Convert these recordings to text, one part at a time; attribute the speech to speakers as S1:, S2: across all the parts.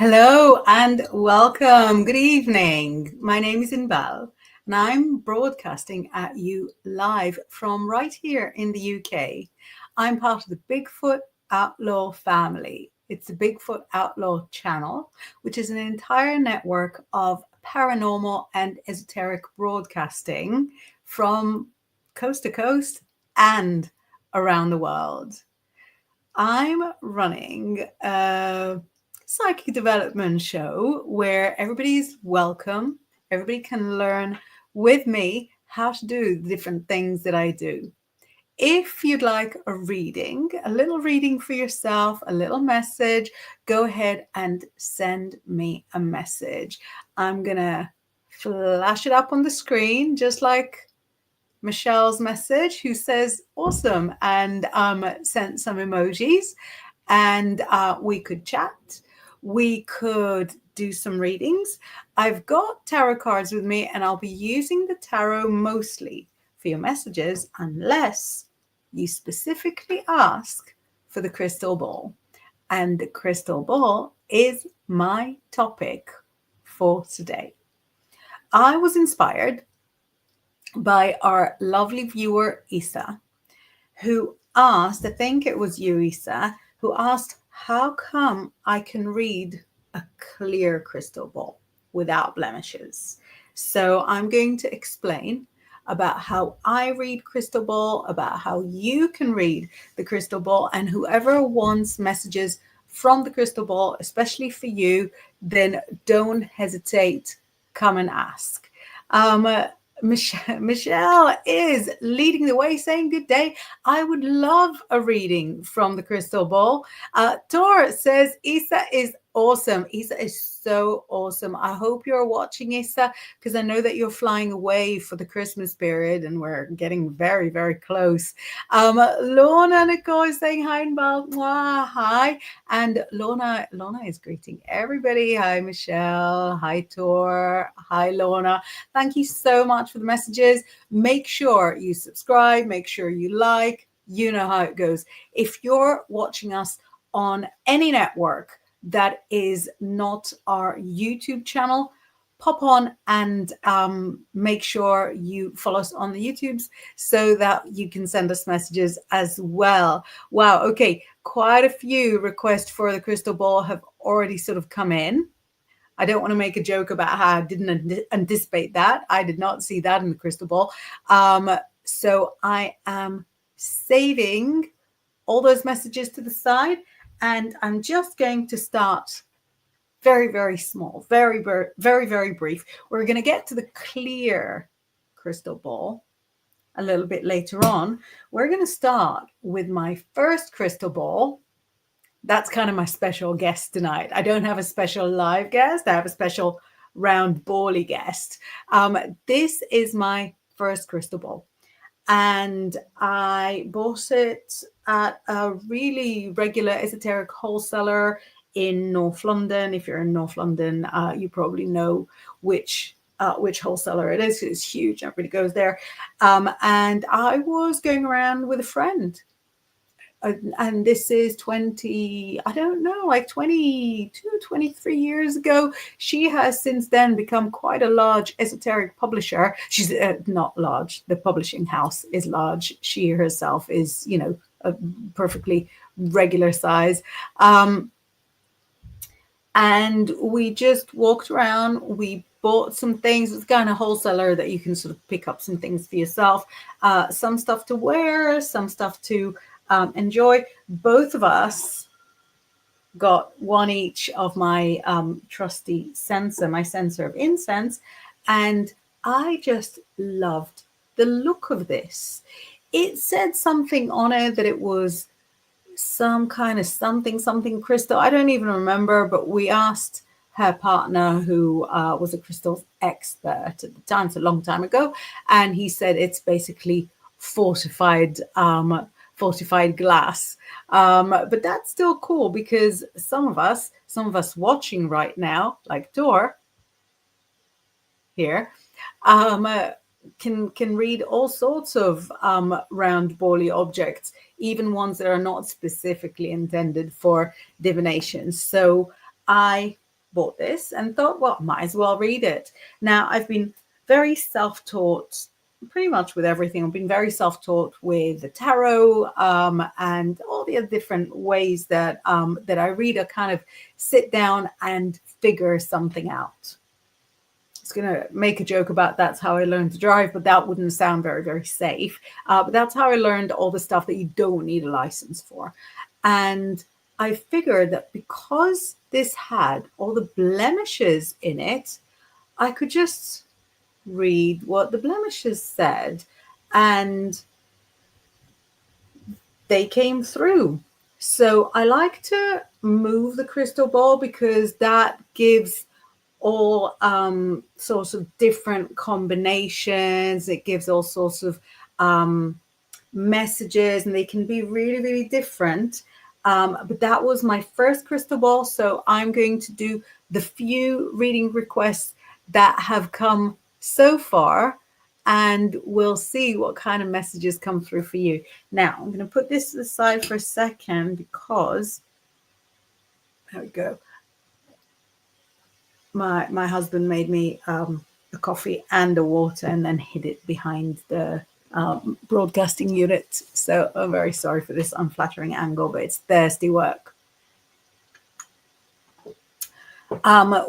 S1: Hello and welcome. Good evening. My name is Inbaal and I'm broadcasting at you live from right here in the UK. I'm part of the Bigfoot Outlaw family. It's the Bigfoot Outlaw channel, which is an entire network of paranormal and esoteric broadcasting from coast to coast and around the world. I'm running a psychic development show where everybody's welcome. Everybody can learn with me how to do the different things that I do. If you'd like a reading, a little reading for yourself, a little message, go ahead and send me a message. I'm going to flash it up on the screen just like Michelle's message, who says awesome and sent some emojis, and we could chat. We could do some readings. I've got tarot cards with me and I'll be using the tarot mostly for your messages unless you specifically ask for the crystal ball. And the crystal ball is my topic for today. I was inspired by our lovely viewer, Isa, who asked, I think it was you, Isa, who asked, how come I can read a clear crystal ball without blemishes? So I'm going to explain about how I read crystal ball, about how you can read the crystal ball, and whoever wants messages from the crystal ball, especially for you, then don't hesitate, come and ask. Michelle is leading the way, saying good day. I would love a reading from the crystal ball. Tor says Isa is awesome. Isa is so awesome. I hope you're watching, Isa, because I know that you're flying away for the Christmas period and we're getting very, very close. Lorna Nicole is saying hi, Inbaal. Hi. And Lorna is greeting everybody. Hi, Michelle. Hi, Tor. Hi, Lorna. Thank you so much for the messages. Make sure you subscribe. Make sure you like. You know how it goes. If you're watching us on any network that is not our YouTube channel, pop on and make sure you follow us on the YouTubes so that you can send us messages as well. Wow, okay, quite a few requests for the crystal ball have already sort of come in. I don't want to make a joke about how I didn't anticipate that. I did not see that in the crystal ball. So I am saving all those messages to the side, and I'm just going to start very, very small, very, very, very, very brief. We're going to get to the clear crystal ball a little bit later on. We're going to start with my first crystal ball. That's kind of my special guest tonight. I don't have a special live guest. I have a special round bally guest. This is my first crystal ball. And I bought it at a really regular esoteric wholesaler in North London. If you're in North London, you probably know which wholesaler it is. It's huge. Everybody goes there. And I was going around with a friend. And this is 20, I don't know, like 22, 23 years ago. She has since then become quite a large esoteric publisher. She's not large. The publishing house is large. She herself is, you know, a perfectly regular size. And we just walked around. We bought some things. It's kind of wholesaler that you can sort of pick up some things for yourself. Some stuff to wear, some stuff to enjoy. Both of us got one each of my trusty censer, my censer of incense, and I just loved the look of this. It said something on it that it was some kind of something crystal. I don't even remember, but we asked her partner, who was a crystals expert at the time, it's a long time ago, and he said it's basically fortified glass. But that's still cool because some of us watching right now, like Dor here, can read all sorts of round bally objects, even ones that are not specifically intended for divination. So I bought this and thought, well, might as well read it. Now, I've been very self-taught pretty much with everything. I've been very self-taught with the tarot and all the other different ways that that I read. I kind of sit down and figure something out. I was going to make a joke about that's how I learned to drive, but that wouldn't sound very, very safe. But that's how I learned all the stuff that you don't need a license for. And I figured that because this had all the blemishes in it, I could just read what the blemishes said, and they came through. So I like to move the crystal ball because that gives all sorts of different combinations. It gives all sorts of messages, and they can be really, really different. But that was my first crystal ball. So I'm going to do the few reading requests that have come so far, and we'll see what kind of messages come through for you. Now, I'm going to put this aside for a second because, there we go. My husband made me a coffee and a water and then hid it behind the broadcasting unit. So I'm very sorry for this unflattering angle, but it's thirsty work.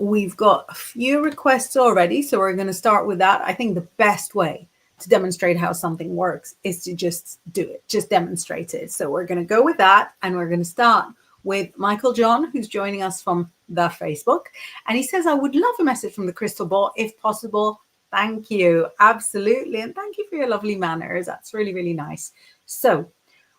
S1: We've got a few requests already, so we're going to start with that. I think the best way to demonstrate how something works is to just do it, just demonstrate it. So we're going to go with that, and we're going to start with Michael John, who's joining us from the Facebook. And he says, I would love a message from the crystal ball if possible. Thank you. Absolutely. And thank you for your lovely manners. That's really, really nice. So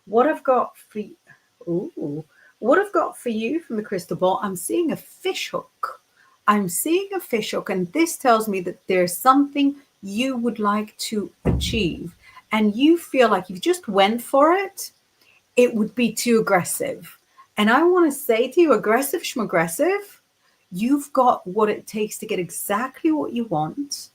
S1: what I've got for you, what I've got for you from the crystal ball, I'm seeing a fish hook. I'm seeing a fish hook, and this tells me that there's something you would like to achieve, and you feel like if you just went for it, it would be too aggressive. And I want to say to you, aggressive schmaggressive, you've got what it takes to get exactly what you want.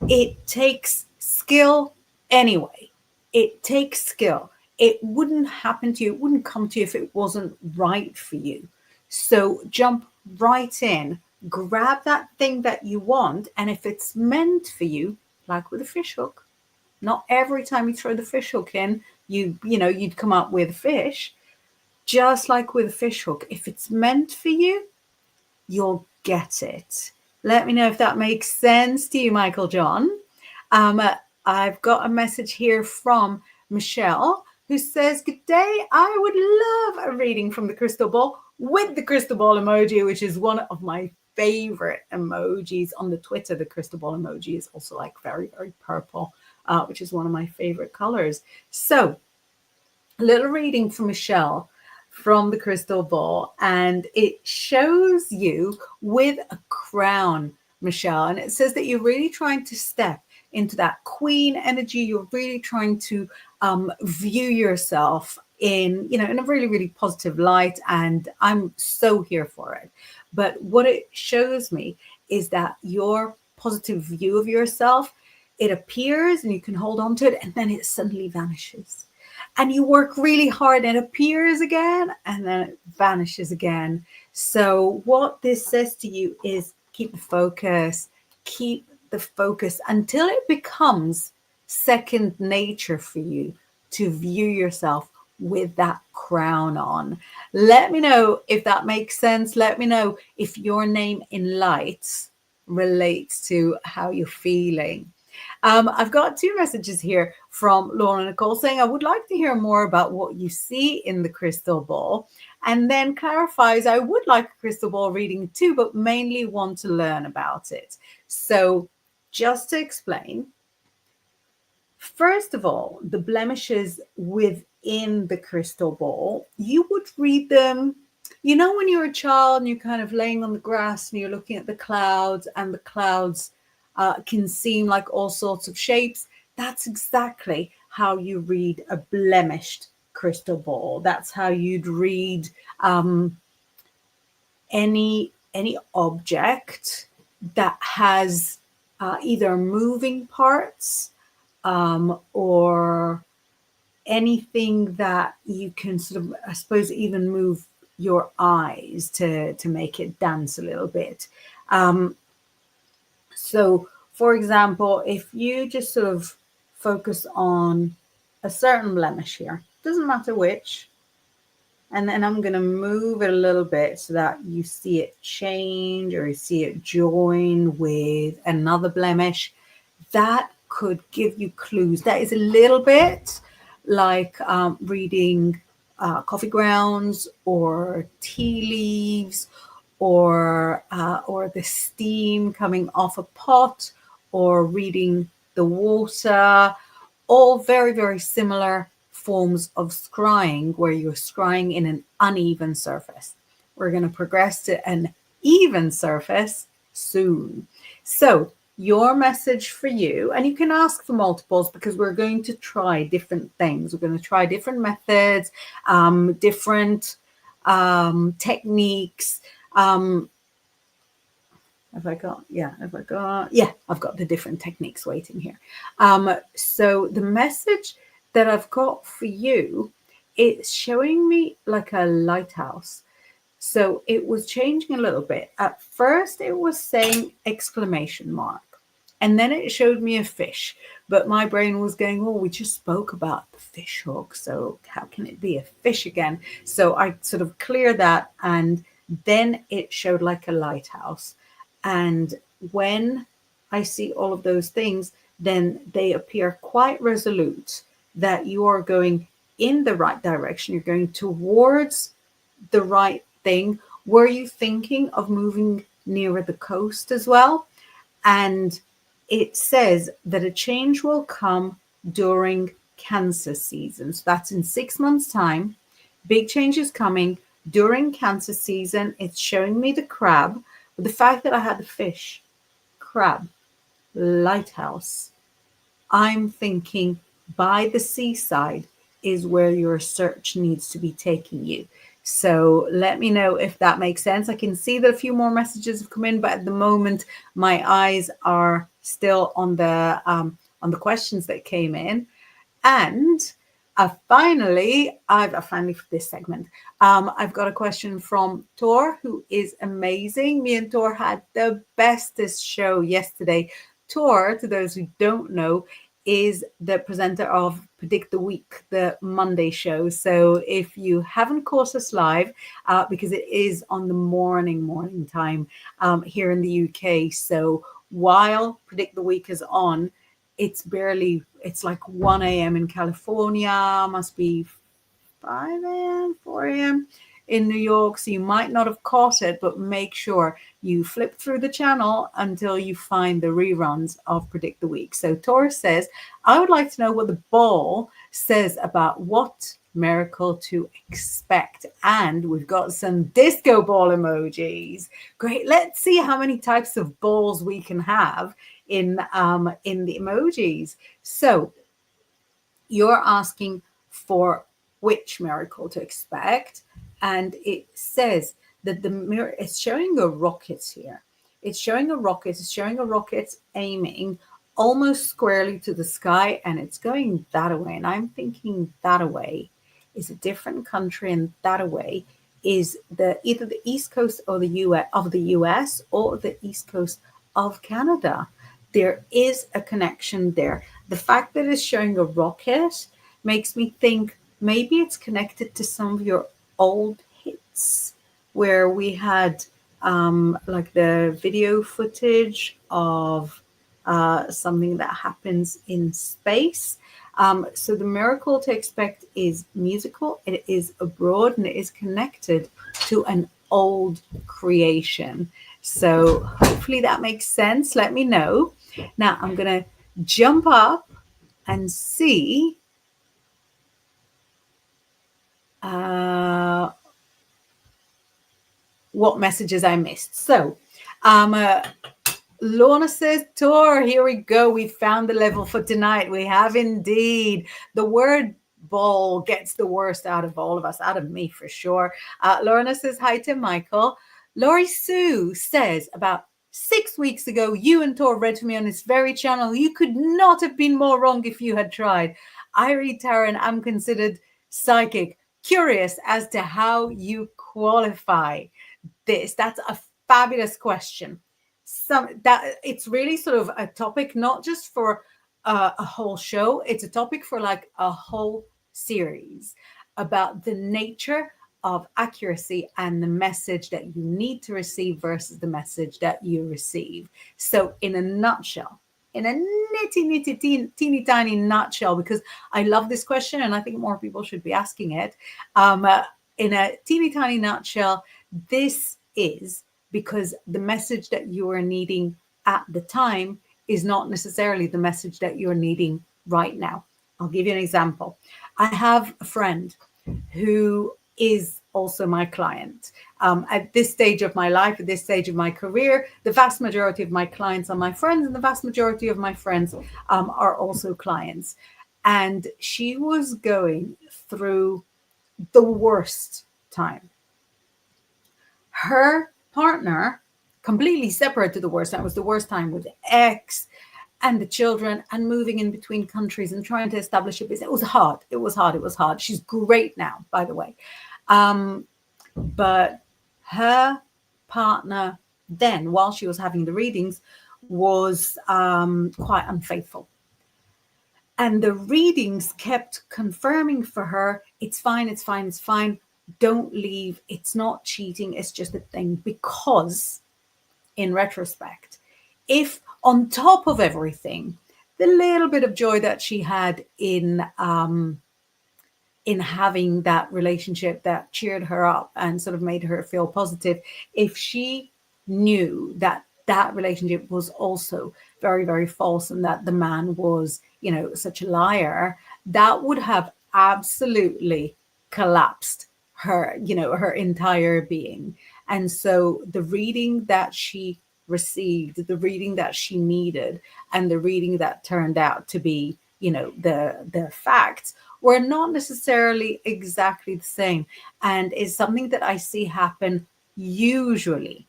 S1: It takes skill anyway. It takes skill. It wouldn't happen to you. It wouldn't come to you if it wasn't right for you. So jump right in, grab that thing that you want. And if it's meant for you, like with a fish hook, not every time you throw the fish hook in, you'd come up with a fish. Just like with a fish hook, if it's meant for you, you'll get it. Let me know if that makes sense to you, Michael John. I've got a message here from Michelle, who says, good day. I would love a reading from the crystal ball with the crystal ball emoji, which is one of my favorite emojis on the Twitter. The crystal ball emoji is also like very, very purple, which is one of my favorite colors. So a little reading from Michelle from the crystal ball, and it shows you with a crown, Michelle, and it says that you're really trying to step into that queen energy. You're really trying to view yourself in a really, really positive light, and I'm so here for it. But what it shows me is that your positive view of yourself, it appears and you can hold on to it, and then it suddenly vanishes. And you work really hard and it appears again, and then it vanishes again. So what this says to you is keep the focus until it becomes second nature for you to view yourself with that crown on. Let me know if that makes sense. Let me know if your name in lights relates to how you're feeling. I've got two messages here from Laura Nicole saying, I would like to hear more about what you see in the crystal ball, and then clarifies, I would like a crystal ball reading too, but mainly want to learn about it. So just to explain, first of all, the blemishes within the crystal ball, you would read them, when you're a child and you're kind of laying on the grass and you're looking at the clouds, and the clouds can seem like all sorts of shapes. That's exactly how you read a blemished crystal ball. That's how you'd read any object that has either moving parts or anything that you can sort of, I suppose, even move your eyes to make it dance a little bit. So, for example, if you just sort of focus on a certain blemish here, doesn't matter which, and then I'm going to move it a little bit so that you see it change or you see it join with another blemish. That could give you clues. That is a little bit like reading coffee grounds or tea leaves or the steam coming off a pot or reading the water. All very, very similar forms of scrying where you're scrying in an uneven surface. We're going to progress to an even surface soon. So your message for you, and you can ask for multiples because we're going to try different things. We're going to try different methods, different techniques. I've got the different techniques waiting here. So the message that I've got for you, it's showing me like a lighthouse. So it was changing a little bit. At first it was saying exclamation mark. And then it showed me a fish, but my brain was going, oh, we just spoke about the fish hook. So how can it be a fish again? So I sort of cleared that, and then it showed like a lighthouse. And when I see all of those things, then they appear quite resolute that you are going in the right direction. You're going towards the right thing. Were you thinking of moving nearer the coast as well? And it says that a change will come during Cancer season. So that's in 6 months' time. Big change is coming during Cancer season. It's showing me the crab. But the fact that I had the fish, crab, lighthouse, I'm thinking by the seaside is where your search needs to be taking you. So let me know if that makes sense. I can see that a few more messages have come in, but at the moment my eyes are still on the questions that came in. And finally for this segment, I've got a question from Tor, who is amazing. Me and Tor had the bestest show yesterday. Tor, to those who don't know, is the presenter of Predict the Week, the Monday show. So if you haven't caught us live, because it is on the morning time here in the UK. So while Predict the Week is on, it's like 1 a.m. in California, must be 5 a.m., 4 a.m. in New York. So you might not have caught it, but make sure you flip through the channel until you find the reruns of Predict the Week. So Taurus says, I would like to know what the ball says about what miracle to expect. And we've got some disco ball emojis. Great. Let's see how many types of balls we can have in the emojis. So you're asking for which miracle to expect, and it says that the mirror is showing a rocket here. It's showing a rocket. It's showing a rocket aiming almost squarely to the sky, and it's going that away. And I'm thinking that away is a different country, and that away is either the east coast or the US or the east coast of Canada. There is a connection there. The fact that it's showing a rocket makes me think maybe it's connected to some of your old hits where we had like the video footage of something that happens in space. So the miracle to expect is musical, it is abroad, and it is connected to an old creation. So hopefully that makes sense. Let me know. Now I'm going to jump up and see what messages I missed. So Lorna says, Tor, here we go. We found the level for tonight. We have indeed. The word ball gets the worst out of all of us, out of me for sure. Lorna says, hi to Michael. Laurie Sue says, about 6 weeks ago, you and Tor read to me on this very channel. You could not have been more wrong if you had tried. I read tarot and I'm considered psychic. curious as to how you qualify this. That's a fabulous question. That it's really sort of a topic, not just for a whole show. It's a topic for like a whole series about the nature of accuracy and the message that you need to receive versus the message that you receive. So, in a nutshell, in a teeny tiny nutshell, because I love this question and I think more people should be asking it. In a teeny tiny nutshell, this is because the message that you are needing at the time is not necessarily the message that you're needing right now. I'll give you an example. I have a friend who is also my client. At this stage of my life, at this stage of my career, the vast majority of my clients are my friends, and the vast majority of my friends are also clients. And she was going through the worst time. Her partner, completely separate to the worst, that was the worst time with the ex and the children and moving in between countries and trying to establish a business. It was hard. It was hard. It was hard. She's great now, by the way. But her partner then, while she was having the readings, was quite unfaithful. And the readings kept confirming for her, it's fine, it's fine, it's fine. Don't leave. It's not cheating. It's just a thing. Because in retrospect, if on top of everything, the little bit of joy that she had in having that relationship that cheered her up and sort of made her feel positive, if she knew that that relationship was also very, very false and that the man was, you know, such a liar, that would have absolutely collapsed her, you know, her entire being. And so the reading that she received, the reading that she needed, and the reading that turned out to be, you know, the facts were not necessarily exactly the same, and is something that I see happen usually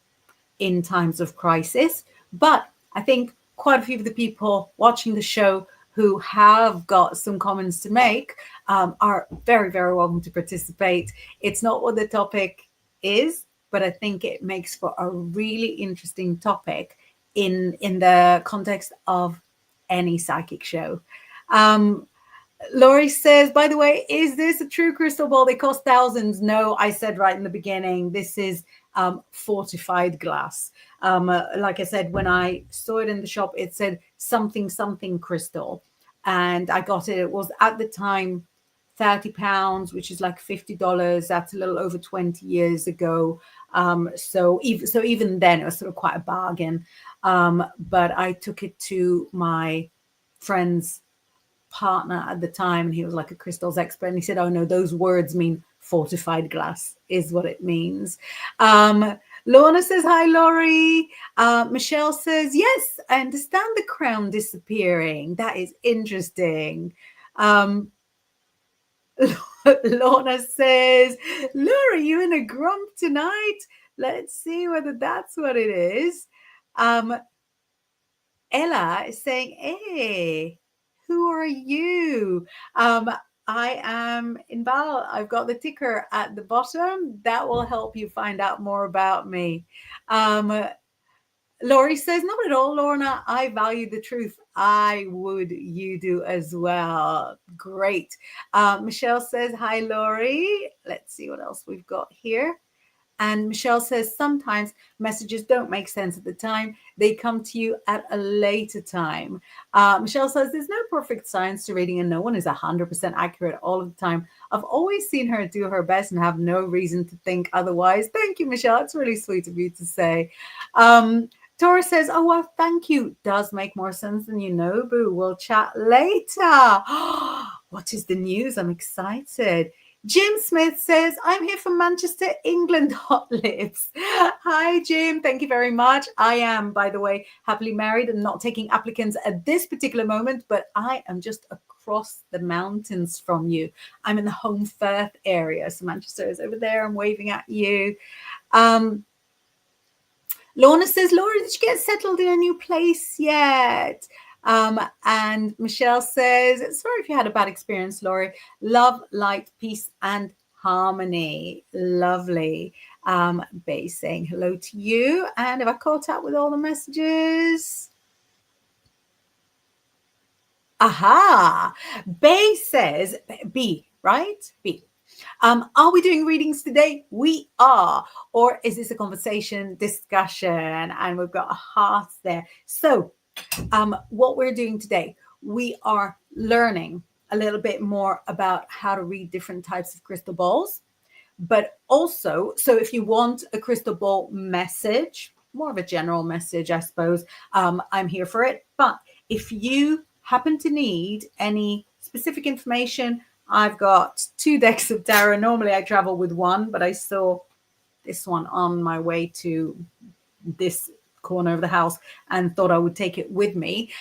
S1: in times of crisis. But I think quite a few of the people watching the show who have got some comments to make are very, very welcome to participate. It's not what the topic is, but I think it makes for a really interesting topic in the context of any psychic show. Laurie says, by the way, is this a true crystal ball? They cost thousands. No, I said right in the beginning, this is fortified glass. Like I said, when I saw it in the shop, it said something crystal. And I got it. It was at the time £30, which is like $50. That's a little over 20 years ago. So even then, it was sort of quite a bargain. But I took it to my friend's partner at the time, and he was like a crystals expert, and he said, oh no, those words mean fortified glass is what it means. Lorna says, hi Laurie. Michelle says, yes, I understand the crown disappearing. That is interesting. Lorna says, Laurie, you in a grump tonight? Let's see whether that's what it is. Ella is saying, hey, who are you? I am Inbaal. I've got the ticker at the bottom. That will help you find out more about me. Laurie says, not at all, Lorna. I value the truth. I would. You do as well. Great. Michelle says, hi, Laurie. Let's see what else we've got here. And Michelle says, sometimes messages don't make sense at the time. They come to you at a later time. Michelle says, there's no perfect science to reading and no one is 100% accurate all of the time. I've always seen her do her best and have no reason to think otherwise. Thank you, Michelle. It's really sweet of you to say. Tora says, oh, well, thank you. Does make more sense than you know, boo. We'll chat later. What is the news? I'm excited. Jim Smith says, I'm here from Manchester, England, hot lips. Hi, Jim. Thank you very much. I am, by the way, happily married and not taking applicants at this particular moment, but I am just across the mountains from you. I'm in the Home Firth area. So Manchester is over there. I'm waving at you. Lorna says, Laura, did you get settled in a new place yet? And Michelle says, sorry if you had a bad experience, Laurie. Love, light, peace, and Harmony, lovely. Bay saying hello to you. And have I caught up with all the messages? Aha! Bay says, B, right? B. Are we doing readings today? We are. Or is this a conversation, discussion? And we've got a heart there. So what we're doing today, we are learning a little bit more about how to read different types of crystal balls. But also, so if you want a crystal ball message, more of a general message, I suppose, I'm here for it. But if you happen to need any specific information, I've got 2 decks of tarot. Normally I travel with one, but I saw this one on my way to this corner of the house and thought I would take it with me.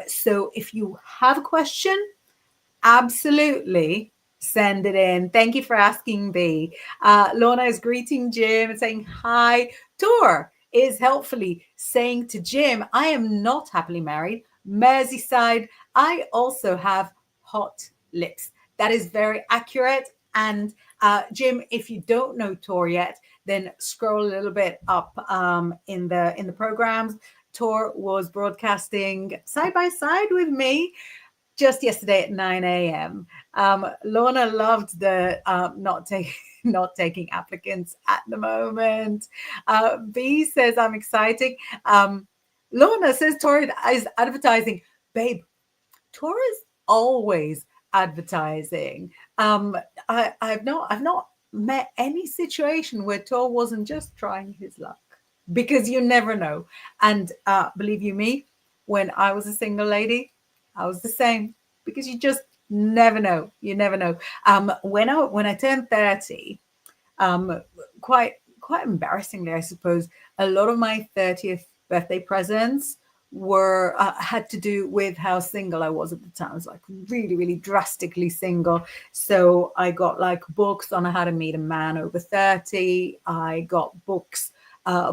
S1: So if you have a question, absolutely send it in. Thank you for asking, B. Lorna is greeting Jim and saying hi. Tor is helpfully saying to Jim, I am not happily married. Merseyside, I also have hot lips. That is very accurate. And Jim, if you don't know Tor yet, then scroll a little bit up in the programs. Tor was broadcasting side by side with me just yesterday at 9 a.m. Lorna loved the not taking applicants at the moment. B says, I'm exciting. Lorna says, Tor is advertising. Babe, Tor is always advertising. I've not met any situation where Tor wasn't just trying his luck, because you never know. And believe you me, when I was a single lady, I was the same, because you just never know. You never know. When I turned 30, quite embarrassingly, I suppose, a lot of my 30th birthday presents were had to do with how single I was at the time. I was like really, really drastically single. So I got like books on how to meet a man over 30. I got books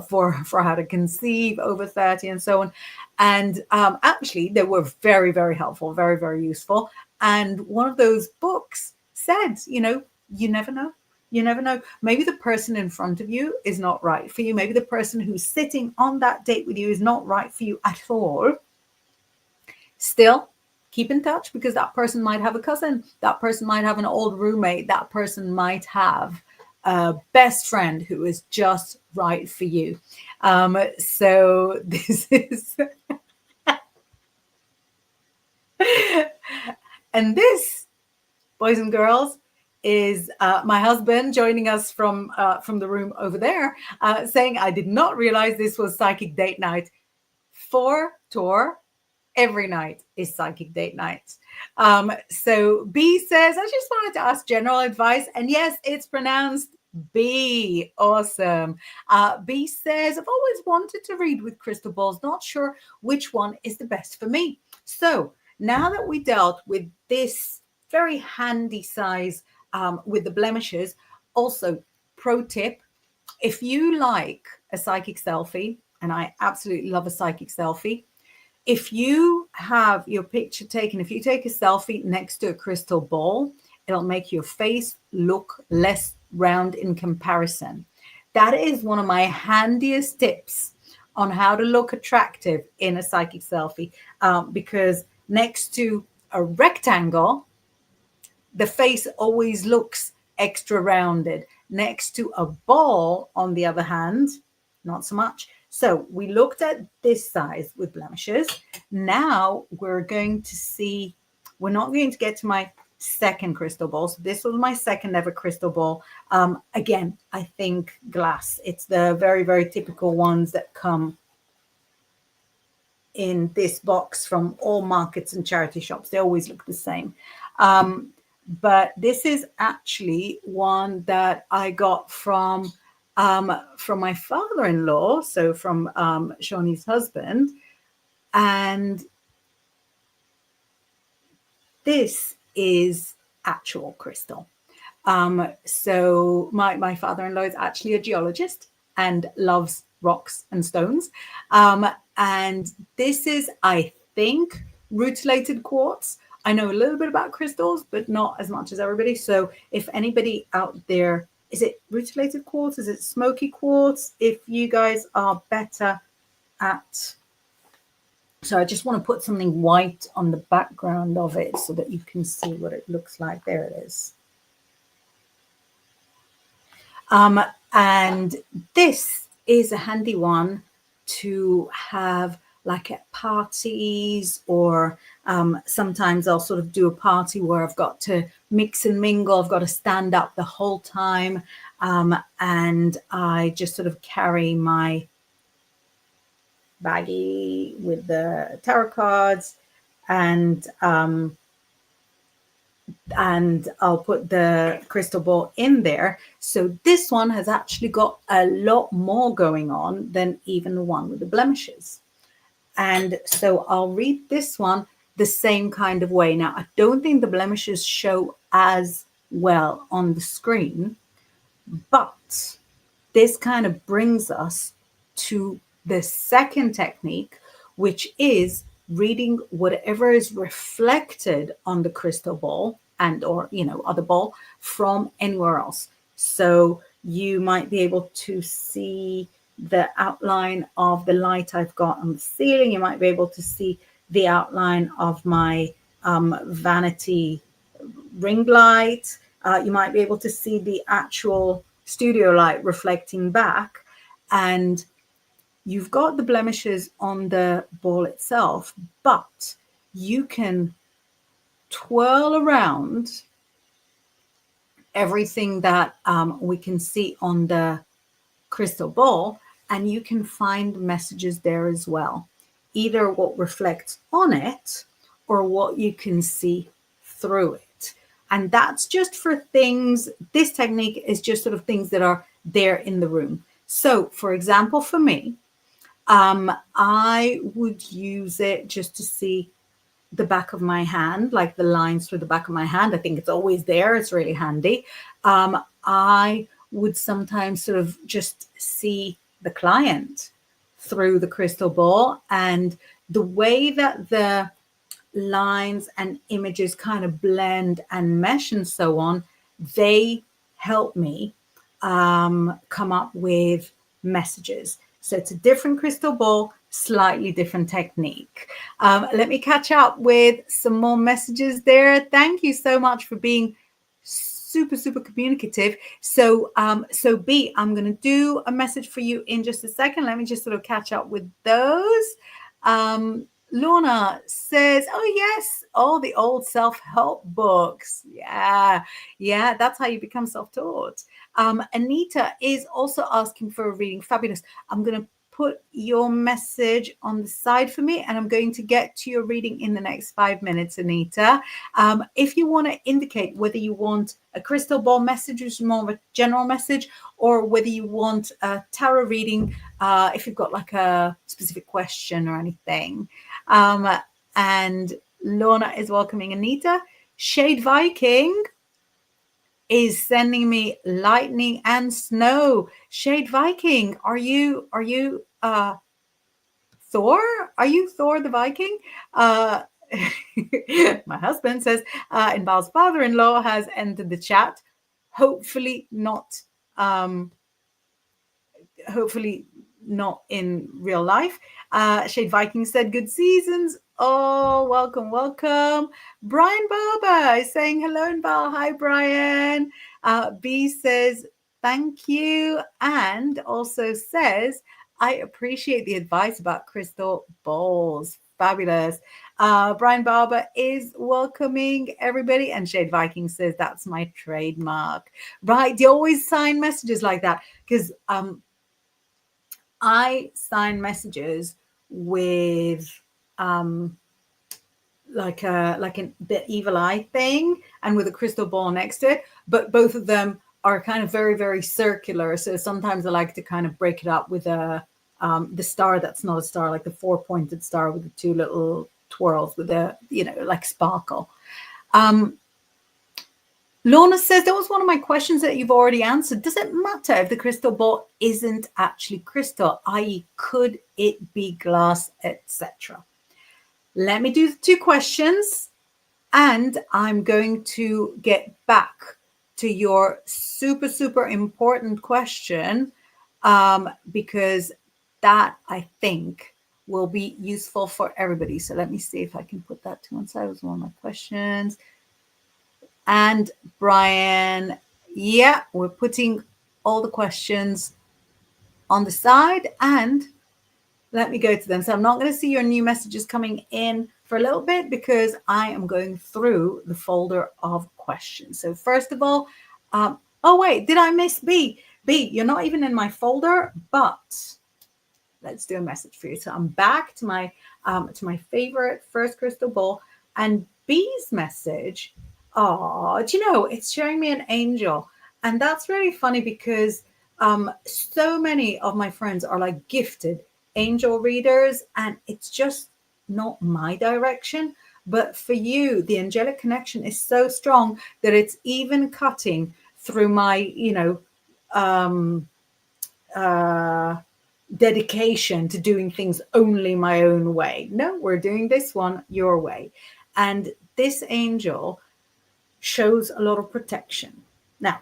S1: for how to conceive over 30 and so on. And actually, they were very, very helpful, very, very useful. And one of those books said, you never know. You never know. Maybe the person in front of you is not right for you. Maybe the person who's sitting on that date with you is not right for you at all. Still, keep in touch, because that person might have a cousin. That person might have an old roommate. That person might have a best friend who is just right for you. So this is... And this, boys and girls, is my husband joining us from the room over there, saying, I did not realize this was psychic date night. For Tor, every night is psychic date night. So B says, I just wanted to ask general advice. And yes, it's pronounced B. Awesome. B says, I've always wanted to read with crystal balls, not sure which one is the best for me. So now that we dealt with this very handy size with the blemishes, also pro tip, if you like a psychic selfie, and I absolutely love a psychic selfie, if you have your picture taken, if you take a selfie next to a crystal ball, it'll make your face look less round in comparison. That is one of my handiest tips on how to look attractive in a psychic selfie, because next to a rectangle, the face always looks extra rounded. Next to a ball, on the other hand, not so much. So we looked at this size with blemishes. Now we're going to see, we're not going to get to my second crystal ball. So this was my second ever crystal ball. Again, I think glass. It's the very, very typical ones that come in this box from all markets and charity shops. They always look the same. But this is actually one that I got from my father-in-law, so from Shawnee's husband. And this is actual crystal. So my father-in-law is actually a geologist and loves rocks and stones. And this is, I think, rutilated quartz. I know a little bit about crystals, but not as much as everybody. So if anybody out there, is it rutilated quartz? Is it smoky quartz? If you guys are better at, so I just want to put something white on the background of it so that you can see what it looks like. There it is. And this is a handy one to have like at parties, or sometimes I'll sort of do a party where I've got to mix and mingle. I've got to stand up the whole time. And I just sort of carry my baggie with the tarot cards, and I'll put the crystal ball in there. So this one has actually got a lot more going on than even the one with the blemishes. And so I'll read this one the same kind of way. Now, I don't think the blemishes show as well on the screen, but this kind of brings us to the second technique, which is reading whatever is reflected on the crystal ball and or other ball from anywhere else. So you might be able to see the outline of the light I've got on the ceiling. You might be able to see the outline of my vanity ring light. You might be able to see the actual studio light reflecting back, and you've got the blemishes on the ball itself, but you can twirl around everything that we can see on the crystal ball, and you can find messages there as well, either what reflects on it or what you can see through it. And that's just for things, this technique is just sort of things that are there in the room. So for example, for me, I would use it just to see the back of my hand, like the lines through the back of my hand. I think it's always there. It's really handy. I would sometimes sort of just see the client through the crystal ball, and the way that the lines and images kind of blend and mesh and so on, they help me come up with messages. So it's a different crystal ball, slightly different technique. Let me catch up with some more messages there. Thank you so much for being super communicative. So B, I'm going to do a message for you in just a second. Let me just sort of catch up with those. Lorna says, oh yes, all the old self-help books. Yeah, that's how you become self-taught. Anita is also asking for a reading. Fabulous. I'm going to put your message on the side for me, and I'm going to get to your reading in the next 5 minutes, Anita. If you want to indicate whether you want a crystal ball message, which is more of a general message, or whether you want a tarot reading, if you've got like a specific question or anything. And Lorna is welcoming Anita. Shade Viking is sending me lightning and snow. Shade Viking, are you Thor? Are you Thor the Viking? My husband says Inbaal's father-in-law has entered the chat. Hopefully not in real life. Shade Viking said, good seasons. Oh, welcome. Brian Barber is saying hello, Inbaal. Hi, Brian. B says, thank you. And also says, I appreciate the advice about crystal balls. Fabulous. Brian Barber is welcoming everybody. And Shade Viking says, that's my trademark. Right. You always sign messages like that, because I sign messages with like the evil eye thing and with a crystal ball next to it, but both of them are kind of very circular. So sometimes I like to kind of break it up with the star that's not a star, like the 4-pointed star with the 2 little twirls with the like sparkle. Lorna says, that was one of my questions that you've already answered. Does it matter if the crystal ball isn't actually crystal, i.e. could it be glass, etc.? Let me do the 2 questions, And I'm going to get back to your super, super important question, because that I think will be useful for everybody. So let me see if I can put that to one side. It was one of my questions. And Brian, yeah, we're putting all the questions on the side, and let me go to them. So I'm not going to see your new messages coming in for a little bit because I am going through the folder of questions. So first of all, oh wait, did I miss B? B, you're not even in my folder, but let's do a message for you. So I'm back to my favorite first crystal ball, and B's message. Oh, do you know, it's showing me an angel, and that's really funny because so many of my friends are like gifted angel readers, and it's just not my direction. But for you, the angelic connection is so strong that it's even cutting through my, uh, dedication to doing things only my own way. No, we're doing this one your way. And this angel shows a lot of protection. Now,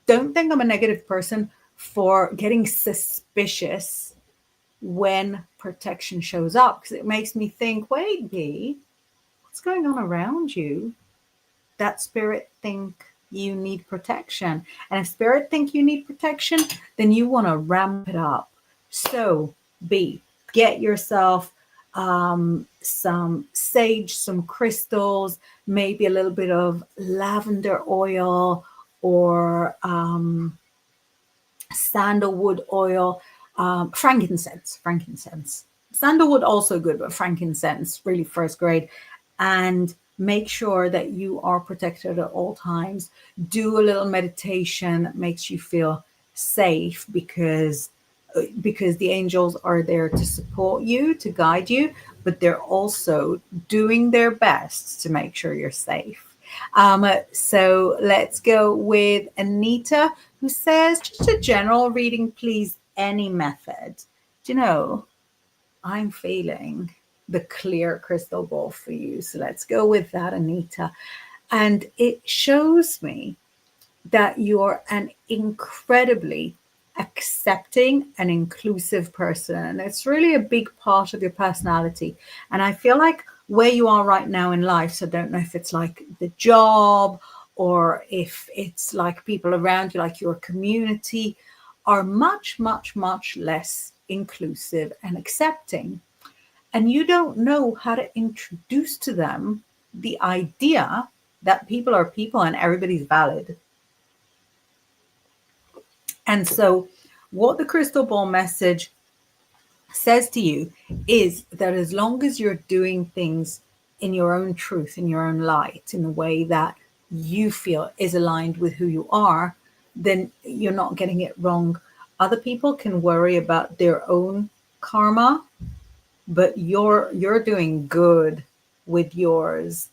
S1: don't think I'm a negative person for getting suspicious when protection shows up, because it makes me think, wait, B, what's going on around you? That spirit think you need protection. And if spirit think you need protection, then you want to ramp it up. So B, get yourself some sage, some crystals, maybe a little bit of lavender oil or sandalwood oil, frankincense. Sandalwood also good, but frankincense really first grade. And make sure that you are protected at all times. Do a little meditation that makes you feel safe, because the angels are there to support you, to guide you, but they're also doing their best to make sure you're safe. So let's go with Anita, who says, just a general reading, please, any method. Do you know, I'm feeling the clear crystal ball for you. So let's go with that, Anita. And it shows me that you're an incredibly accepting and inclusive person. And it's really a big part of your personality. And I feel like where you are right now in life, so I don't know if it's like the job or if it's like people around you, like your community, are much, much, much less inclusive and accepting. And you don't know how to introduce to them the idea that people are people and everybody's valid. And so, what the crystal ball message says to you is that as long as you're doing things in your own truth, in your own light, in a way that you feel is aligned with who you are, then you're not getting it wrong. Other people can worry about their own karma, but you're doing good with yours.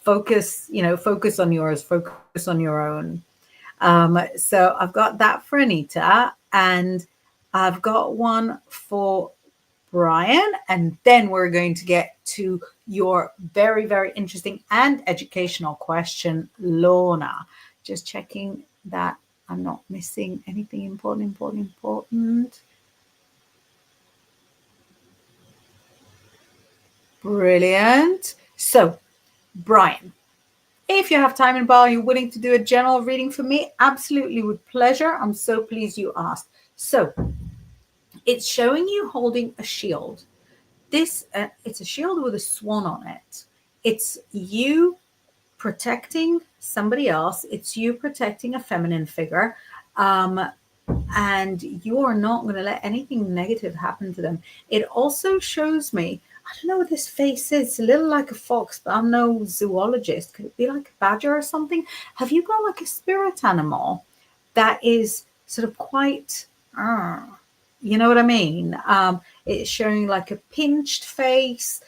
S1: Focus on yours, focus on your own. So I've got that for Anita, and I've got one for Brian, and then we're going to get to your very, very interesting and educational question, Lorna. Just checking that I'm not missing anything important. Brilliant. So, Brian, if you have time and bar, you're willing to do a general reading for me, absolutely with pleasure. I'm so pleased you asked. So, it's showing you holding a shield. It's a shield with a swan on it. It's you protecting somebody else. It's you protecting a feminine figure. And you are not going to let anything negative happen to them. It also shows me, I don't know what this face is. It's a little like a fox, but I'm no zoologist. Could it be like a badger or something? Have you got like a spirit animal that is sort of quite, you know what I mean? It's showing like a pinched face,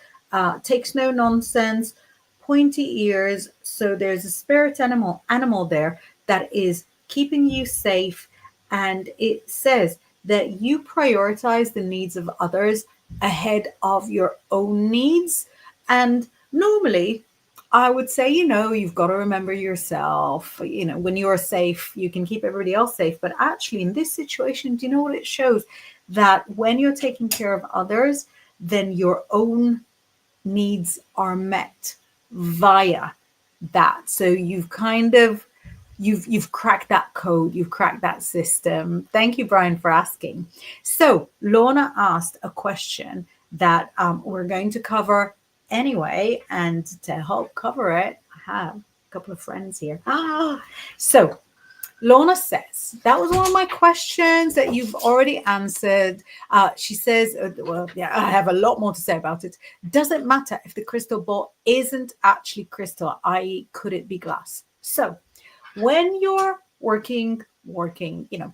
S1: takes no nonsense, pointy ears. So there's a spirit animal there that is keeping you safe. And it says that you prioritize the needs of others ahead of your own needs. And normally I would say, you've got to remember yourself. When you're safe, you can keep everybody else safe. But actually, in this situation, do you know what it shows? That when you're taking care of others, then your own needs are met via that. So you've cracked that code, you've cracked that system. Thank you, Brian, for asking. So Lorna asked a question that we're going to cover anyway, and to help cover it, I have a couple of friends here. So Lorna says, that was one of my questions that you've already answered. She says, well, yeah, I have a lot more to say about it. Does it matter if the crystal ball isn't actually crystal, i.e. could it be glass? So when you're working,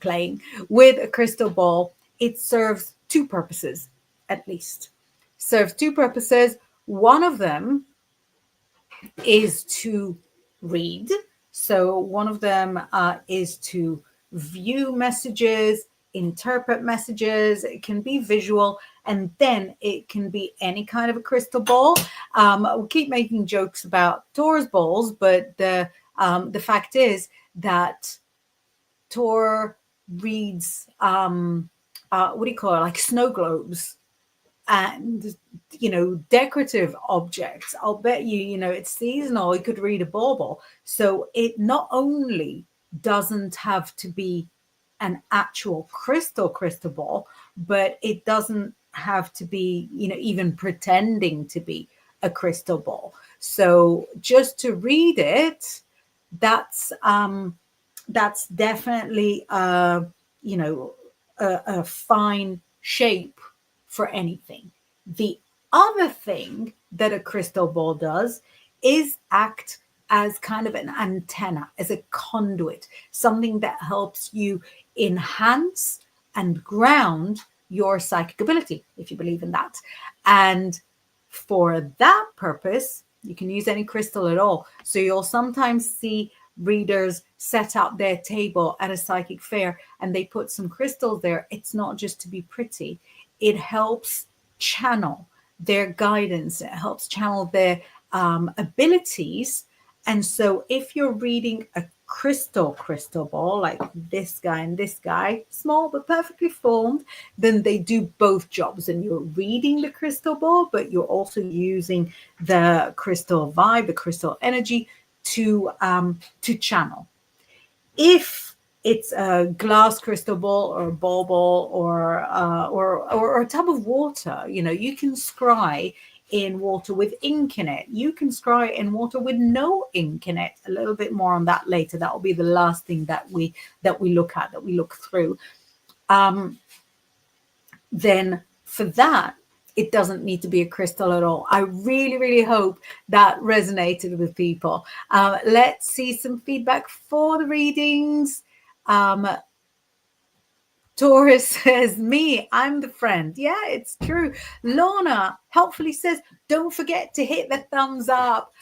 S1: playing with a crystal ball, it serves two purposes, at least. Serves two purposes. One of them is to read. So one of them is to view messages, interpret messages. It can be visual, and then it can be any kind of a crystal ball. We'll keep making jokes about Tor's balls, but the fact is that Tor reads what do you call it, like snow globes and decorative objects. I'll bet you, it's seasonal. You could read a bauble. So it not only doesn't have to be an actual crystal ball, but it doesn't have to be, even pretending to be a crystal ball. So just to read it, that's definitely a fine shape for anything. The other thing that a crystal ball does is act as kind of an antenna, as a conduit, something that helps you enhance and ground your psychic ability, if you believe in that. And for that purpose, you can use any crystal at all. So you'll sometimes see readers set up their table at a psychic fair and they put some crystals there. It's not just to be pretty. It helps channel their guidance. It helps channel their abilities. And so if you're reading a crystal ball, like this guy and this guy, small but perfectly formed, then they do both jobs. And you're reading the crystal ball, but you're also using the crystal vibe, the crystal energy to channel. If it's a glass crystal ball or a bauble or a tub of water, you can scry in water with ink in it. You can scry in water with no ink in it. A little bit more on that later. That will be the last thing that we look through. Then for that, it doesn't need to be a crystal at all. I really, really hope that resonated with people. Let's see some feedback for the readings. Taurus says, me, I'm the friend. Yeah, it's true. Lorna helpfully says, don't forget to hit the thumbs up.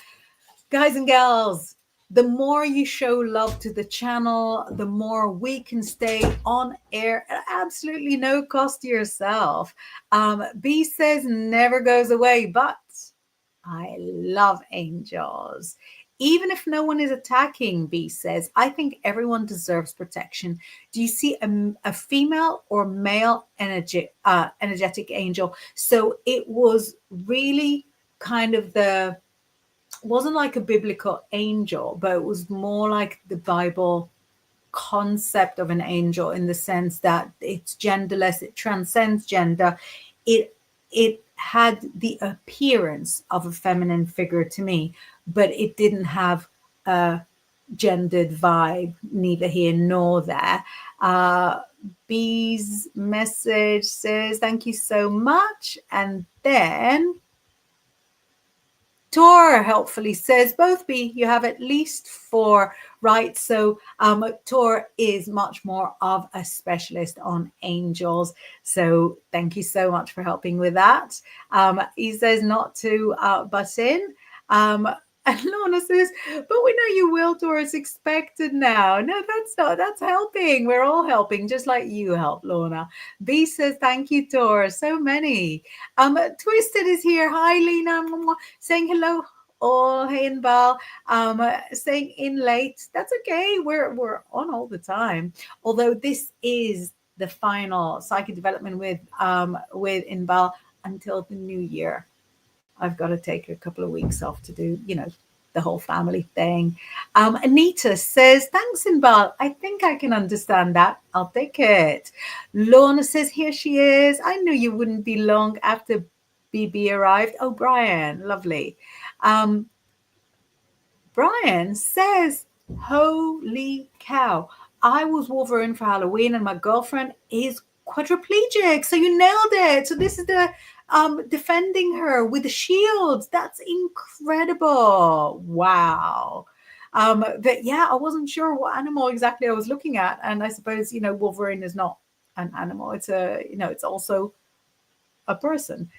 S1: Guys and gals, the more you show love to the channel, the more we can stay on air at absolutely no cost to yourself. B says, never goes away, but I love angels. Even if no one is attacking, B says, I think everyone deserves protection. Do you see a female or male energetic angel? So it was really kind of wasn't like a biblical angel, but it was more like the Bible concept of an angel, in the sense that it's genderless, it transcends gender. It had the appearance of a feminine figure to me, but it didn't have a gendered vibe, neither here nor there. B's message says, thank you so much. And then Tor helpfully says, both B, you have at least 4 right. So Tor is much more of a specialist on angels. So thank you so much for helping with that. He says not to butt in. And Lorna says, but we know you will, Tor. It's expected now. No, that's not. That's helping. We're all helping, just like you help, Lorna. B says, thank you, Tor. So many. Twisted is here. Hi, Lena. Saying hello. all. Hey, Inbal, saying in late. That's okay. We're on all the time. Although this is the final psychic development with Inbal until the new year. I've got to take a couple of weeks off to do, the whole family thing. Anita says, thanks, Inbal. I think I can understand that. I'll take it. Lorna says, here she is. I knew you wouldn't be long after BB arrived. Oh, Brian, lovely. Brian says, holy cow. I was Wolverine for Halloween and my girlfriend is quadriplegic. So you nailed it. So this is the defending her with the shields. That's incredible. Wow. But yeah, I wasn't sure what animal exactly I was looking at. And I suppose, Wolverine is not an animal. It's it's also a person.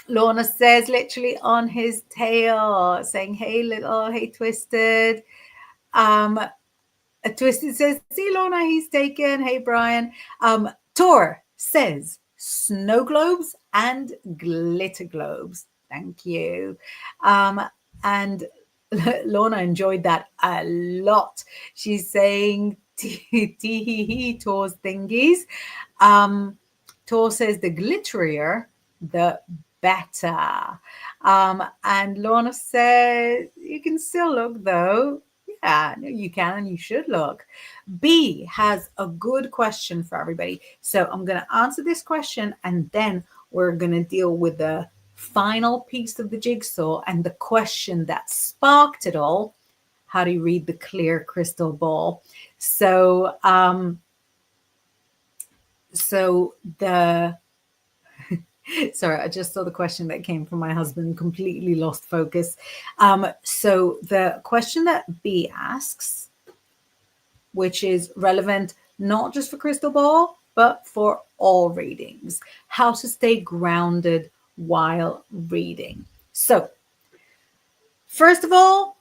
S1: Lorna says, literally on his tail, saying, hey, little, hey, Twisted. Twisted says, see, Lorna, he's taken. Hey, Brian. Tor says, snow globes and glitter globes. Thank you. And Lorna enjoyed that a lot. She's saying, tee-hee-hee, Tor's thingies. Tor says, the glitterier, the better. And Lorna says, you can still look though. Yeah, you can and you should look. B has a good question for everybody. So I'm going to answer this question and then we're going to deal with the final piece of the jigsaw and the question that sparked it all. How do you read the clear crystal ball? So, sorry, I just saw the question that came from my husband, completely lost focus. So the question that B asks, which is relevant not just for crystal ball, but for all readings, how to stay grounded while reading. So first of all,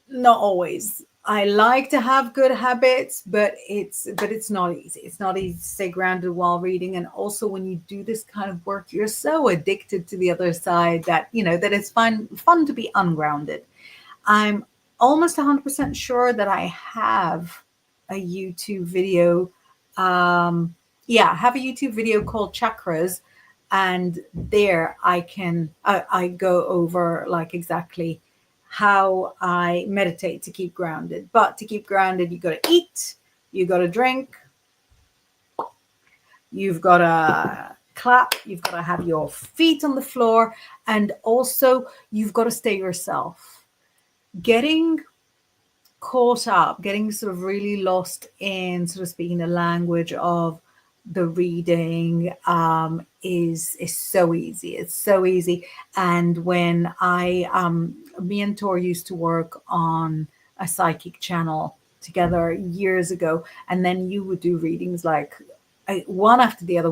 S1: not always. I like to have good habits, but it's not easy. It's not easy to stay grounded while reading. And also when you do this kind of work, you're so addicted to the other side that, that it's fun to be ungrounded. I'm almost 100% sure that I have a YouTube video. I have a YouTube video called Chakras. And there I go over like exactly how I meditate to keep grounded. But to keep grounded, you got to eat, you got to drink, you've got to clap, you've got to have your feet on the floor, and also you've got to stay yourself. Getting caught up, getting sort of really lost in sort of speaking the language of the reading is so easy. It's so easy. And when me and Tor used to work on a psychic channel together years ago, and then you would do readings like one after the other.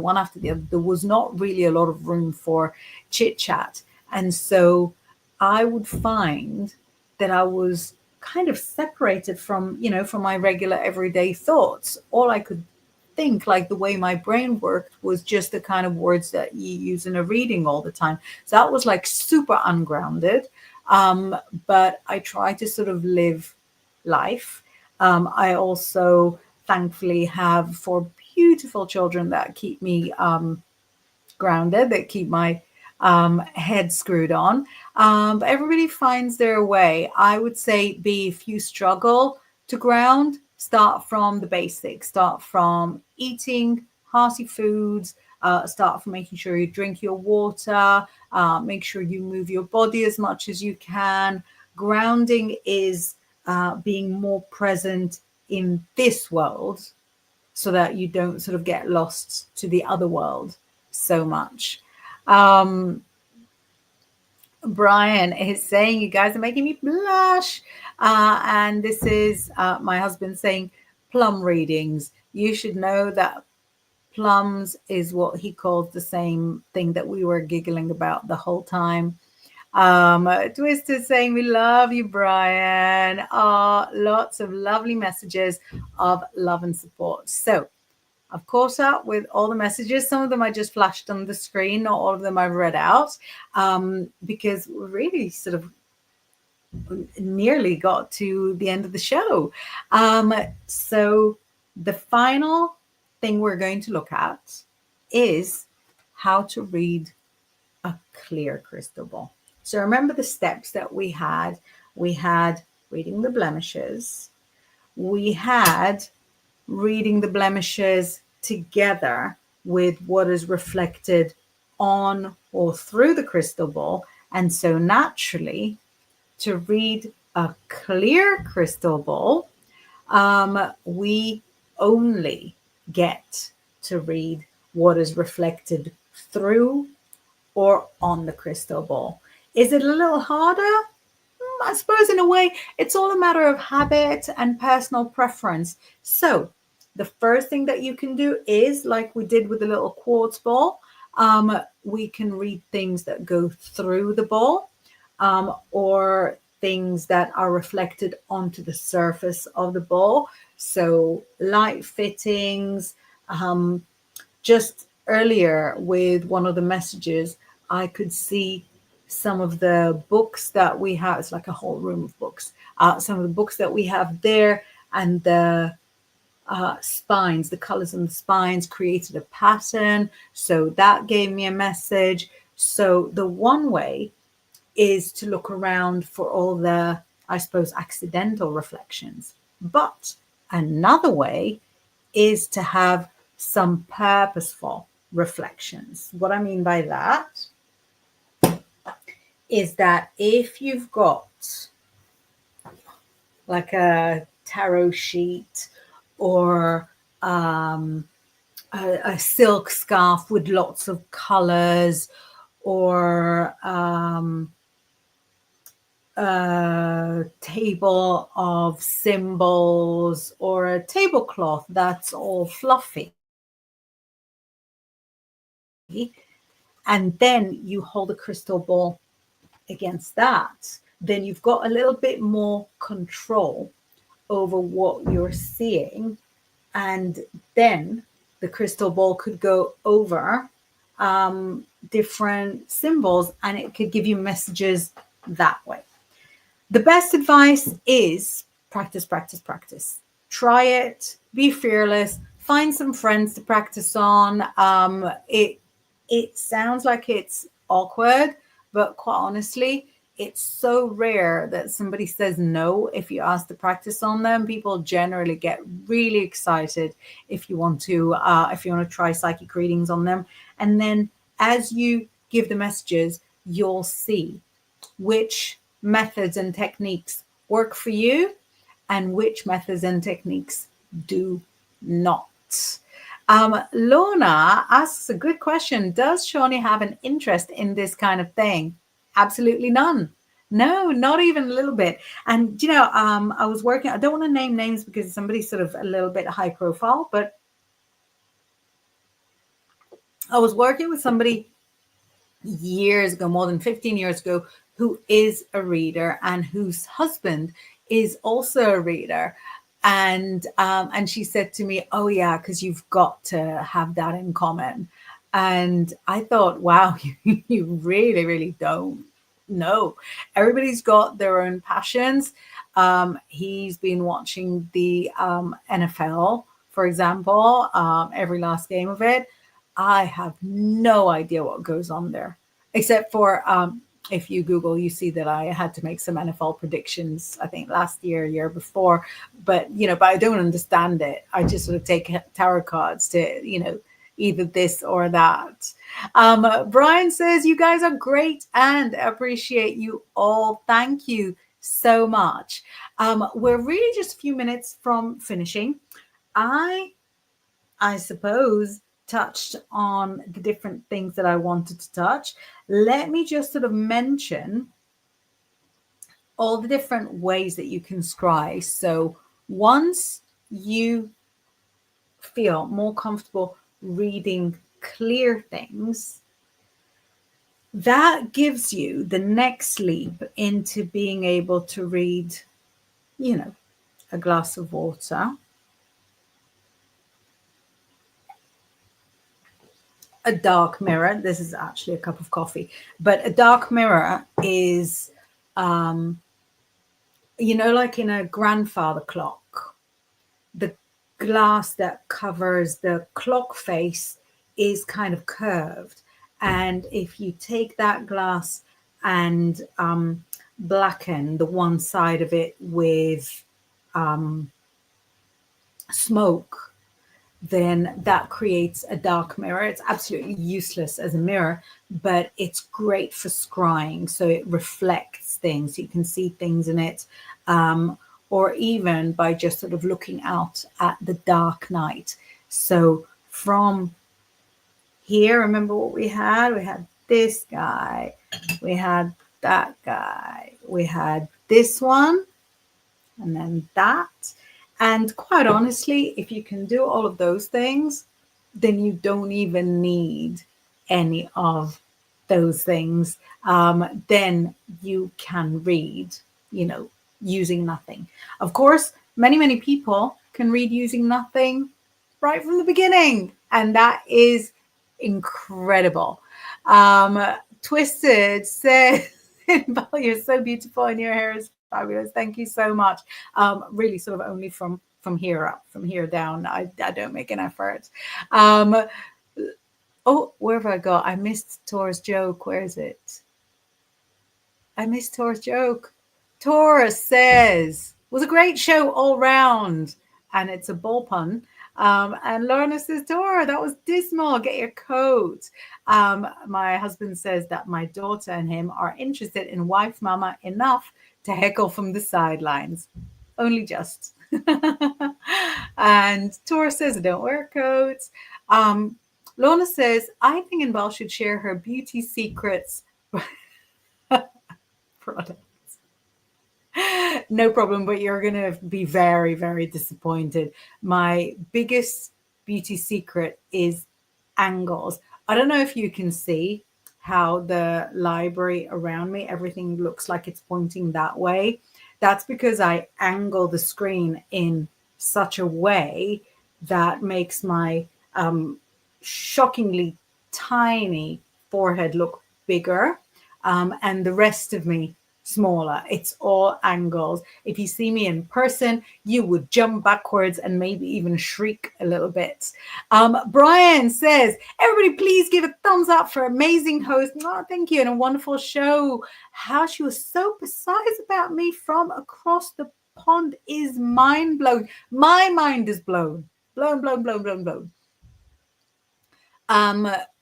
S1: There was not really a lot of room for chit chat. And so I would find that I was kind of separated from my regular everyday thoughts. All I could think, like the way my brain worked, was just the kind of words that you use in a reading all the time. So that was like super ungrounded. But I try to sort of live life. I also thankfully have 4 beautiful children that keep me grounded, that keep my head screwed on. But everybody finds their way. I would say, if you struggle to ground, start from the basics. Start from eating hearty foods. Start from making sure you drink your water. Make sure you move your body as much as you can. Grounding is being more present in this world so that you don't sort of get lost to the other world so much. Brian is saying, you guys are making me blush. And this is my husband saying, plum readings. You should know that plums is what he calls the same thing that we were giggling about the whole time. Twisted saying, we love you, Brian. Lots of lovely messages of love and support. So I've caught up with all the messages. Some of them I just flashed on the screen. Not all of them I've read out, because we really sort of nearly got to the end of the show. So the final thing we're going to look at is how to read a clear crystal ball. So remember the steps that we had. We had reading the blemishes. We had reading the blemishes together with what is reflected on or through the crystal ball. And so naturally, to read a clear crystal ball, we only get to read what is reflected through or on the crystal ball. Is it a little harder? I suppose in a way, it's all a matter of habit and personal preference. So the first thing that you can do is, like we did with the little quartz ball, we can read things that go through the ball, or things that are reflected onto the surface of the ball. So light fittings. Just earlier with one of the messages, I could see some of the books that we have. It's like a whole room of books. Some of the books that we have there, and the spines, the colors on the spines created a pattern. So that gave me a message. So the one way is to look around for all the, I suppose, accidental reflections. But another way is to have some purposeful reflections. What I mean by that is that if you've got like a tarot sheet or a silk scarf with lots of colors, or a table of symbols, or a tablecloth that's all fluffy, and then you hold a crystal ball against that, then you've got a little bit more control over what you're seeing. And then the crystal ball could go over different symbols, and it could give you messages that way. The best advice is practice, practice, practice. Try it, be fearless, find some friends to practice on. It sounds like it's awkward, but quite honestly, it's so rare that somebody says no if you ask to practice on them. People generally get really excited if you want to try psychic readings on them. And then as you give the messages, you'll see which methods and techniques work for you and which methods and techniques do not. Lorna asks a good question. Does Shawnee have an interest in this kind of thing? Absolutely none. No, not even a little bit. And, I was working, I don't want to name names because somebody's sort of a little bit high profile, but I was working with somebody years ago, more than 15 years ago, who is a reader and whose husband is also a reader. And she said to me, oh yeah, because you've got to have that in common. And I thought, wow, you really, really don't know. Everybody's got their own passions. He's been watching the NFL, for example, every last game of it. I have no idea what goes on there, except for if you Google, you see that I had to make some NFL predictions, I think last year before, but I don't understand it. I just sort of take tarot cards to, either this or that. Brian says, you guys are great and appreciate you all. Thank you so much. We're really just a few minutes from finishing. I suppose touched on the different things that I wanted to touch. Let me just sort of mention all the different ways that you can scry. So once you feel more comfortable reading clear things, that gives you the next leap into being able to read, a glass of water, a dark mirror. This is actually a cup of coffee, but a dark mirror is, like in a grandfather clock, the glass that covers the clock face is kind of curved. And if you take that glass and blacken the one side of it with smoke, then that creates a dark mirror. It's absolutely useless as a mirror, but it's great for scrying. So it reflects things. You can see things in it, or even by just sort of looking out at the dark night. So from here, remember what we had? We had this guy, we had that guy, we had this one, and then that. And quite honestly, if you can do all of those things, then you don't even need any of those things. Then you can read, using nothing. Of course, many people can read using nothing right from the beginning, and that is incredible. Twisted says, Inbaal, you're so beautiful and your hair is fabulous. Thank you so much. Really sort of only from here up, from here down. I don't make an effort. Where have I got? I missed Tor's joke. Where is it? I missed Tor's joke. Tor says, was a great show all round. And it's a ball pun. And Lorna says, Tor, that was dismal. Get your coat. My husband says that my daughter and him are interested in wife mama enough to heckle from the sidelines. Only just. And Tor says, don't wear coats. Lorna says, I think Inbaal should share her beauty secrets products. No problem, but you're going to be very, very disappointed. My biggest beauty secret is angles. I don't know if you can see how the library around me, everything looks like it's pointing that way. That's because I angle the screen in such a way that makes my shockingly tiny forehead look bigger, and the rest of me smaller. It's all angles. If you see me in person, you would jump backwards and maybe even shriek a little bit. Brian says, everybody please give a thumbs up for amazing host. Oh, thank you. And a wonderful show. How she was so precise about me from across the pond is mind blowing. My mind is blown. Blown.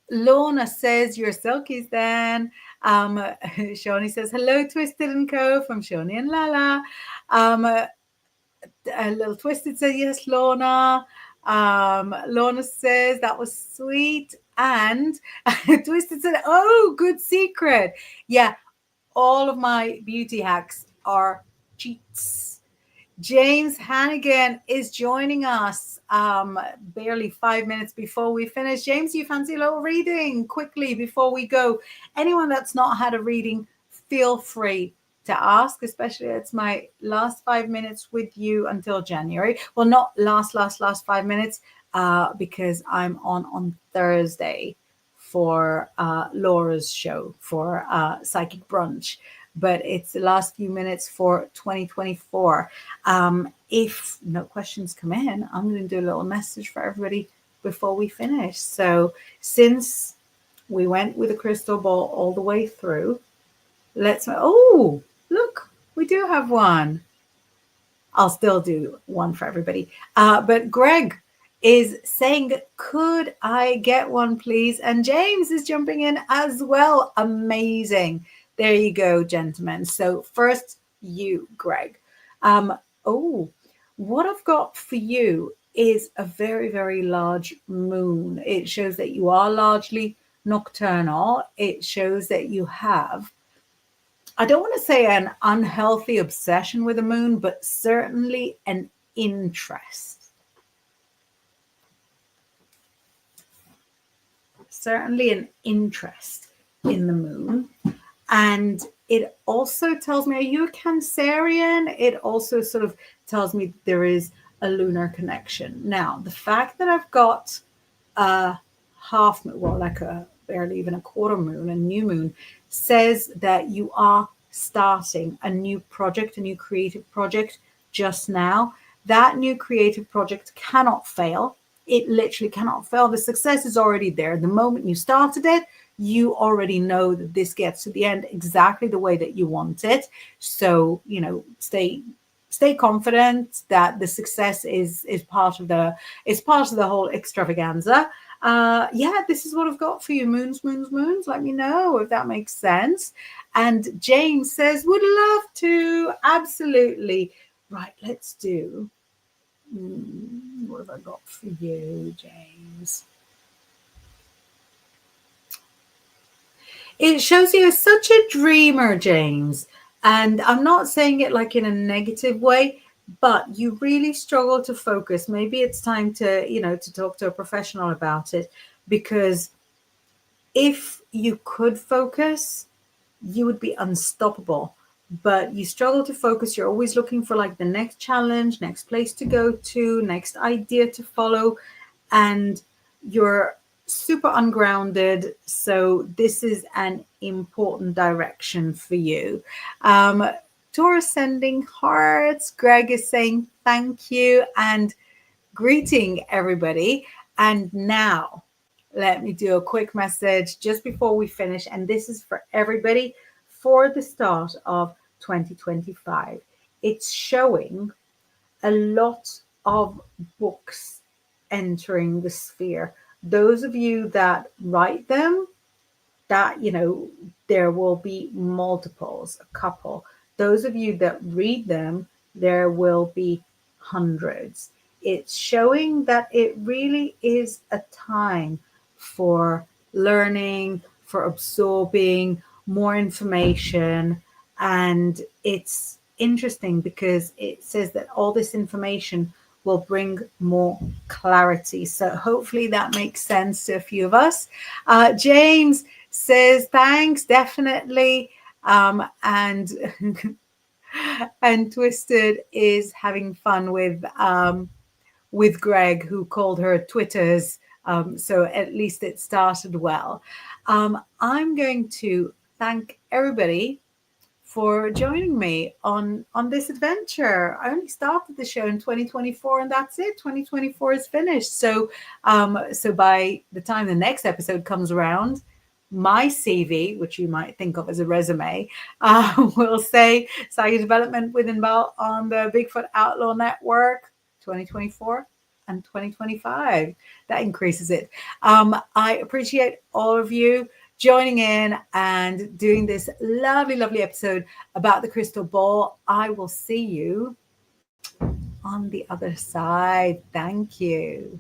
S1: Lorna says, you're silky, Stan. Shawnee says, hello, Twisted and Co. from Shawnee and Lala. A little Twisted says, yes, Lorna. Lorna says, that was sweet. And Twisted said, oh, good secret. Yeah, all of my beauty hacks are cheats. James Hannigan is joining us barely 5 minutes before we finish. James, you fancy a little reading quickly before we go? Anyone that's not had a reading, feel free to ask, especially it's my last 5 minutes with you until January. Well, not last 5 minutes because I'm on Thursday for Laura's show for Psychic Brunch. But it's the last few minutes for 2024. If no questions come in, I'm going to do a little message for everybody before we finish. So since we went with a crystal ball all the way through, oh, look, we do have one. I'll still do one for everybody. But Greg is saying, could I get one, please? And James is jumping in as well. Amazing. There you go, gentlemen. So first, you, Greg. What I've got for you is a very, very large moon. It shows that you are largely nocturnal. It shows that you have, I don't want to say an unhealthy obsession with the moon, but certainly an interest. Certainly an interest in the moon. And it also tells me, are you a Cancerian? It also sort of tells me there is a lunar connection. Now, the fact that I've got a half moon, well, like a barely even a quarter moon, a new moon, says that you are starting a new project, a new creative project just now. That new creative project cannot fail. It literally cannot fail. The success is already there. The moment you started it, you already know that this gets to the end exactly the way that you want it. So, stay confident that the success is part of the whole extravaganza. Yeah, this is what I've got for you. Moons, moons, moons. Let me know if that makes sense. And James says, would love to. Absolutely. Right, let's do. What have I got for you, James? It shows you as such a dreamer, James. And I'm not saying it like in a negative way, but you really struggle to focus. Maybe it's time to talk to a professional about it, because if you could focus, you would be unstoppable. But you struggle to focus. You're always looking for like the next challenge, next place to go to, next idea to follow. And you're super ungrounded. So this is an important direction for you. Taurus sending hearts. Greg is saying thank you and greeting everybody. And now let me do a quick message just before we finish. And this is for everybody for the start of 2025. It's showing a lot of books entering the sphere. Those of you that write them, that, there will be multiples, a couple. Those of you that read them, there will be hundreds. It's showing that it really is a time for learning, for absorbing more information. And it's interesting because it says that all this information will bring more clarity. So hopefully that makes sense to a few of us. James says thanks, definitely. And and Twisted is having fun with Greg, who called her Twitters. So at least it started well. I'm going to thank everybody for joining me on this adventure. I only started the show in 2024, and that's it. 2024 is finished. So by the time the next episode comes around, my CV, which you might think of as a resume, will say Psychic Development with Inbaal on the Bigfoot Outlaw Network 2024 and 2025. That increases it. I appreciate all of you joining in and doing this lovely, lovely episode about the crystal ball. I will see you on the other side. Thank you.